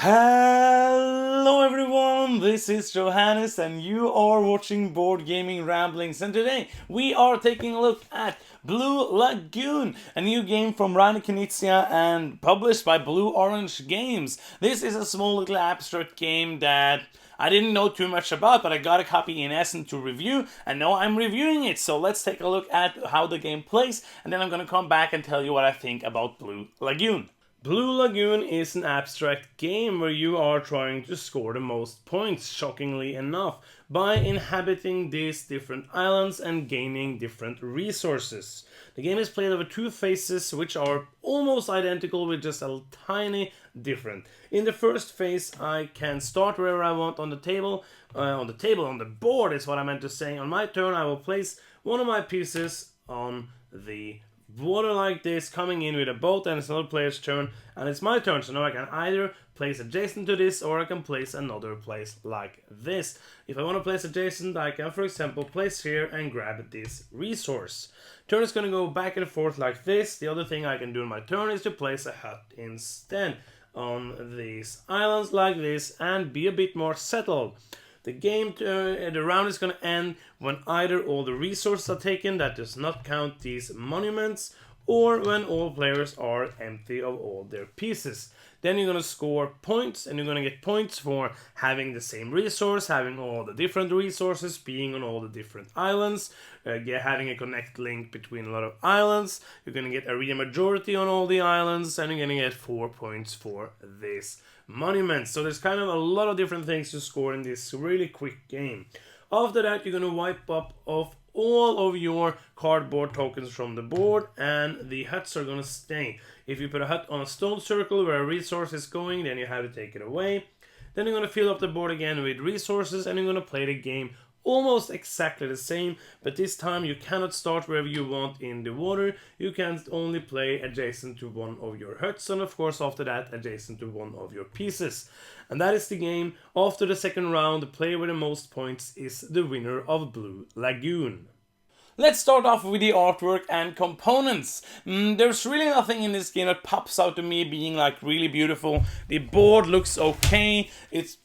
Hello everyone, this is Johannes and you are watching Board Gaming Ramblings, and today we are taking a look at Blue Lagoon, a new game from Reiner Knizia and published by Blue Orange Games. This is a small little abstract game that I didn't know too much about, but I got a copy in Essen to review, and now I'm reviewing it. So let's take a look at how the game plays, and then I'm gonna come back and tell you what I think about Blue Lagoon. Blue Lagoon is an abstract game where you are trying to score the most points, shockingly enough, by inhabiting these different islands and gaining different resources. The game is played over two phases, which are almost identical with just a tiny different. In the first phase, I can start wherever I want on the table. On the board is what I meant to say. On my turn, I will place one of my pieces on the water like this, coming in with a boat, and it's another player's turn, and it's my turn. So now I can either place adjacent to this, or I can place another place like this. If I want to place adjacent, I can, for example, place here and grab this resource. Turn is going to go back and forth like this. The other thing I can do in my turn is to place a hut instead on these islands like this and be a bit more settled. The round is going to end when either all the resources are taken, that does not count these monuments, or when all players are empty of all their pieces. Then you're going to score points, and you're going to get points for having the same resource, having all the different resources, being on all the different islands, having a connect link between a lot of islands. You're going to get area majority on all the islands, and you're going to get 4 points for this monument. So there's kind of a lot of different things to score in this really quick game. After that, you're going to wipe up of all of your cardboard tokens from the board, and the huts are going to stay. If you put a hut on a stone circle where a resource is going, then you have to take it away. Then you're going to fill up the board again with resources, and you're going to play the game almost exactly the same, but this time you cannot start wherever you want in the water. You can only play adjacent to one of your huts, and of course after that adjacent to one of your pieces. And that is the game. After the second round, the player with the most points is the winner of Blue Lagoon. Let's start off with the artwork and components. There's really nothing in this game that pops out to me being like really beautiful. The board looks okay. It's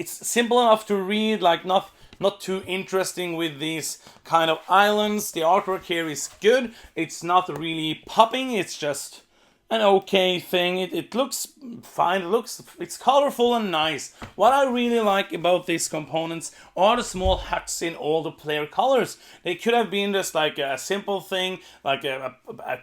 simple enough to read, like not too interesting with these kind of islands. The artwork here is good. It's not really popping. It's just an okay thing. It looks fine. It's colorful and nice. What I really like about these components are the small huts in all the player colors. They could have been just like a simple thing, like a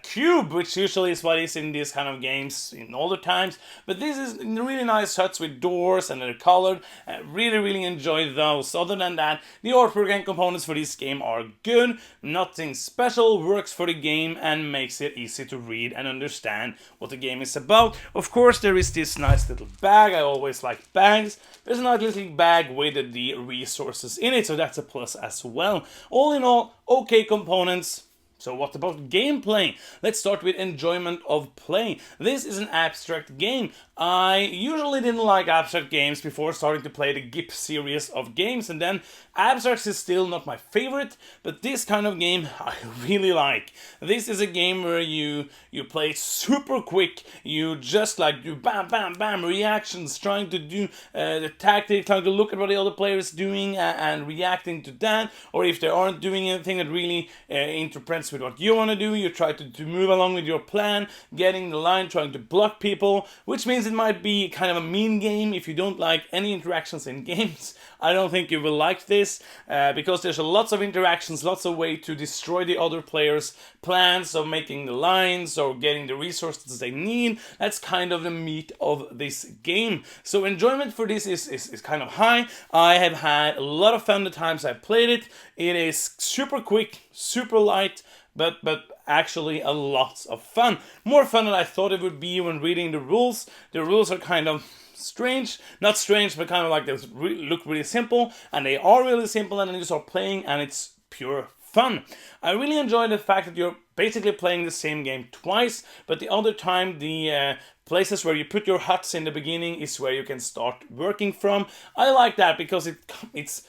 cube, which usually is what is in these kind of games in older times. But this is really nice huts with doors and they're colored. I really enjoy those. Other than that, the artwork and components for this game are good. Nothing special, works for the game and makes it easy to read and understand what the game is about. Of course, there is this nice little bag. I always like bags. There's a nice little bag with the resources in it, so that's a plus as well. All in all, okay components. So what about gameplay? Let's start with enjoyment of play. This is an abstract game. I usually didn't like abstract games before starting to play the GIP series of games, and then abstracts is still not my favorite, but this kind of game I really like. This is a game where you play super quick. You just like do bam reactions, trying to do the tactic, trying to look at what the other player is doing and reacting to that, or if they aren't doing anything that really interprets with what you want to do, you try to move along with your plan, getting the line, trying to block people, which means it might be kind of a mean game. If you don't like any interactions in games, I don't think you will like this, because there's lots of interactions, lots of ways to destroy the other player's plans of making the lines or getting the resources they need. That's kind of the meat of this game. So enjoyment for this is kind of high. I have had a lot of fun the times I played it. It is super quick, super light, but actually a lot of fun. More fun than I thought it would be when reading the rules. The rules are kind of strange, not strange, but kind of like they look really simple, and they are really simple, and then you start playing and it's pure fun. I really enjoy the fact that you're basically playing the same game twice, but the other time the places where you put your huts in the beginning is where you can start working from. I like that because it's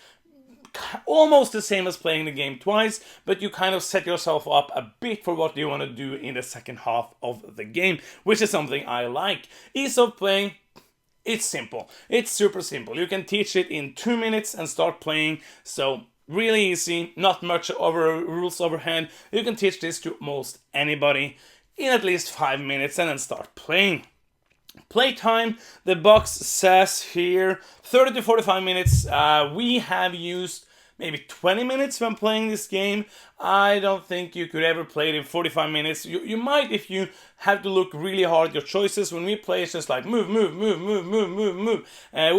almost the same as playing the game twice, but you kind of set yourself up a bit for what you want to do in the second half of the game, which is something I like. Ease of playing, It's simple. It's super simple. You can teach it in 2 minutes and start playing. So really easy, not much over rules overhead. You can teach this to most anybody in at least 5 minutes and then start playing. Playtime, the box says here 30 to 45 minutes. We have used maybe 20 minutes when playing this game. I don't think you could ever play it in 45 minutes. You might if you have to look really hard at your choices. When we play, it's just like move,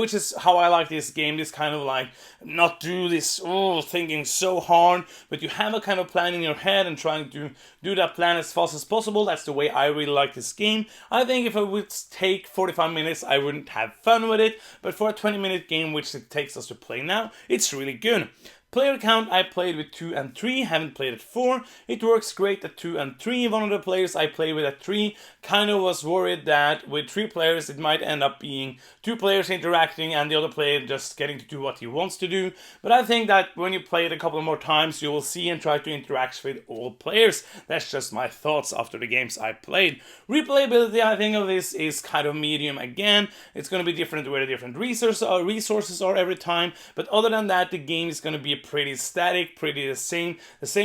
which is how I like this game. This kind of like not do this thinking so hard, but you have a kind of plan in your head and trying to do that plan as fast as possible. That's the way I really like this game. I think if it would take 45 minutes, I wouldn't have fun with it, but for a 20-minute game, which it takes us to play now, it's really good. Player count, I played with 2 and 3, haven't played at 4. It works great at 2 and 3. One of the players I played with at 3 kind of was worried that with 3 players it might end up being 2 players interacting and the other player just getting to do what he wants to do. But I think that when you play it a couple more times, you will see and try to interact with all players. That's just my thoughts after the games I played. Replayability, I think of this is kind of medium again. It's going to be different where the different resources are every time. But other than that, the game is going to be pretty static, pretty the same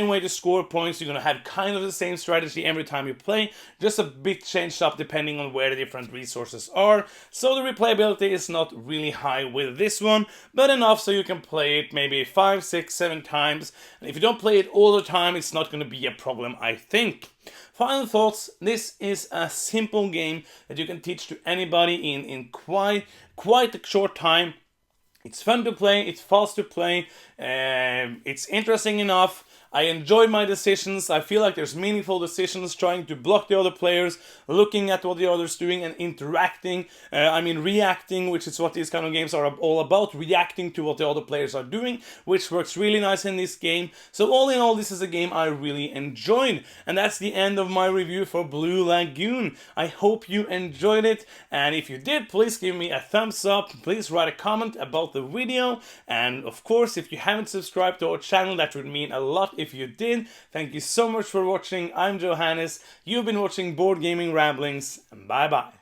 way to score points. You're going to have kind of the same strategy every time you play, just a bit changed up depending on where the different resources are. So the replayability is not really high with this one, but enough so you can play it maybe 5, 6, 7 times. And if you don't play it all the time, it's not going to be a problem, I think. Final thoughts, this is a simple game that you can teach to anybody in quite a short time. It's fun to play, it's fast to play, it's interesting enough. I enjoy my decisions. I feel like there's meaningful decisions, trying to block the other players, looking at what the other's doing and interacting. Reacting, which is what these kind of games are all about, reacting to what the other players are doing, which works really nice in this game. So all in all, this is a game I really enjoyed. And that's the end of my review for Blue Lagoon. I hope you enjoyed it. And if you did, please give me a thumbs up. Please write a comment about the video. And of course, if you haven't subscribed to our channel, that would mean a lot if you did. Thank you so much for watching. I'm Johannes. You've been watching Board Gaming Ramblings, and bye bye.